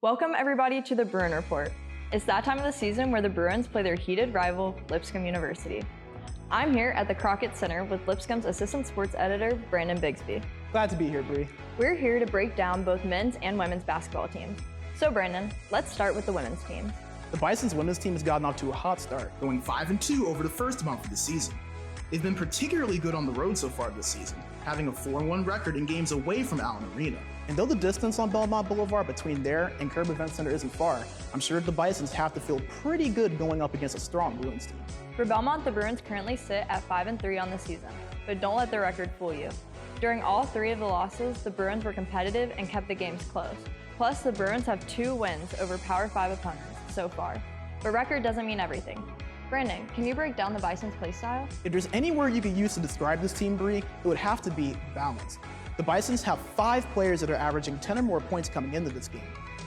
Welcome everybody to the Bruin Report. It's that time of the season where the Bruins play their heated rival, Lipscomb University. I'm here at the Crockett Center with Lipscomb's assistant sports editor, Brandon Bigsby. Glad to be here, Bree. We're here to break down both men's and women's basketball teams. So Brandon, let's start with the women's team. The Bison's women's team has gotten off to a hot start, going 5-2 over the first month of the season. They've been particularly good on the road so far this season, having a 4-1 record in games away from Allen Arena. And though the distance on Belmont Boulevard between there and Curb Event Center isn't far, I'm sure the Bisons have to feel pretty good going up against a strong Bruins team. For Belmont, the Bruins currently sit at 5-3 on the season, but don't let their record fool you. During all three of the losses, the Bruins were competitive and kept the games close. Plus, the Bruins have 2 wins over Power 5 opponents so far. But record doesn't mean everything. Brandon, can you break down the Bison's play style? If there's any word you could use to describe this team, Bree, it would have to be balanced. The Bisons have 5 players that are averaging 10 or more points coming into this game.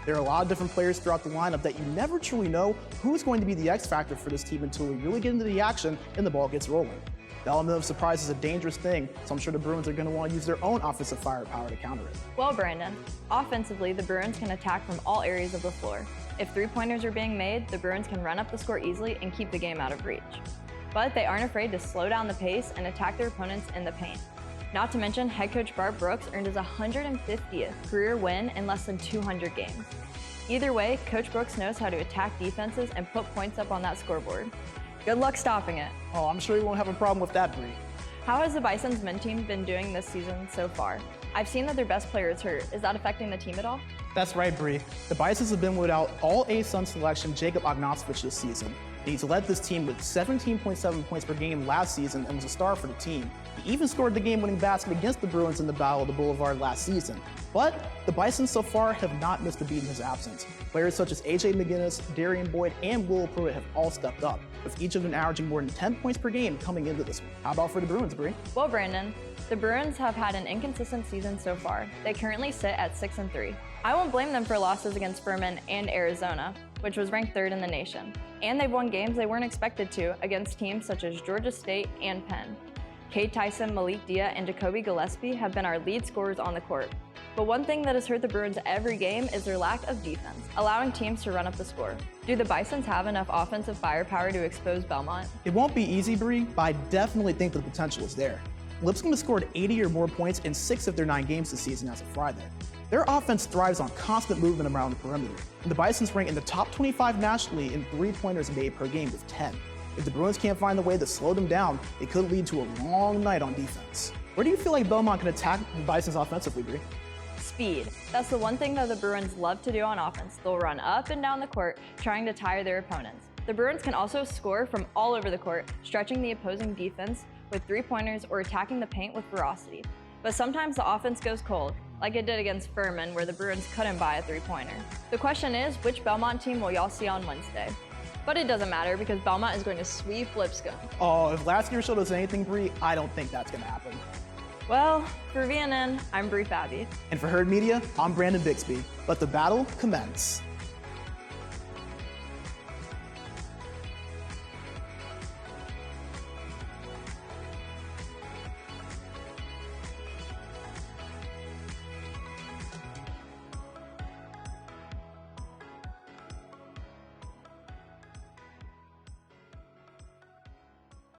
There are a lot of different players throughout the lineup that you never truly know who's going to be the X factor for this team until we really get into the action and the ball gets rolling. The element of surprise is a dangerous thing, so I'm sure the Bruins are going to want to use their own offensive firepower to counter it. Well, Brandon, offensively, the Bruins can attack from all areas of the floor. If 3-pointers are being made, the Bruins can run up the score easily and keep the game out of reach. But they aren't afraid to slow down the pace and attack their opponents in the paint. Not to mention, head coach Barb Brooks earned his 150th career win in less than 200 games. Either way, Coach Brooks knows how to attack defenses and put points up on that scoreboard. Good luck stopping it. Oh, I'm sure you won't have a problem with that, Bree. How has the Bison's men team been doing this season so far? I've seen that their best player is hurt. Is that affecting the team at all? That's right, Bree. The Bisons have been without all A-Sun selection Jacob Ognosvich this season. He's led this team with 17.7 points per game last season and was a star for the team. He even scored the game-winning basket against the Bruins in the Battle of the Boulevard last season. But the Bisons so far have not missed a beat in his absence. Players such as AJ McGinnis, Darian Boyd, and Will Pruitt have all stepped up, with each of them averaging more than 10 points per game coming into this one. How about for the Bruins, Bree? Well, Brandon, the Bruins have had an inconsistent season so far. They currently sit at 6-3. I won't blame them for losses against Furman and Arizona, which was ranked 3rd in the nation. And they've won games they weren't expected to against teams such as Georgia State and Penn. Cade Tyson, Malik Dia, and Jacoby Gillespie have been our lead scorers on the court. But one thing that has hurt the Bruins every game is their lack of defense, allowing teams to run up the score. Do the Bisons have enough offensive firepower to expose Belmont? It won't be easy, Bree, but I definitely think the potential is there. Lipscomb has scored 80 or more points in 6 of their 9 games this season as of Friday. Their offense thrives on constant movement around the perimeter, and the Bisons rank in the top 25 nationally in 3-pointers made per game with 10. If the Bruins can't find a way to slow them down, it could lead to a long night on defense. Where do you feel like Belmont can attack the Bisons offensively, Bree? Speed. That's the one thing that the Bruins love to do on offense. They'll run up and down the court, trying to tire their opponents. The Bruins can also score from all over the court, stretching the opposing defense with 3-pointers or attacking the paint with ferocity. But sometimes the offense goes cold, like it did against Furman, where the Bruins couldn't buy a 3-pointer. The question is, which Belmont team will y'all see on Wednesday? But it doesn't matter because Belmont is going to sweep Lipscomb. Oh, if last year showed us anything, Bree, I don't think that's going to happen. Well, for VNN, I'm Bree Fabby. And for Herd Media, I'm Brandon Bigsby. Let the battle commence.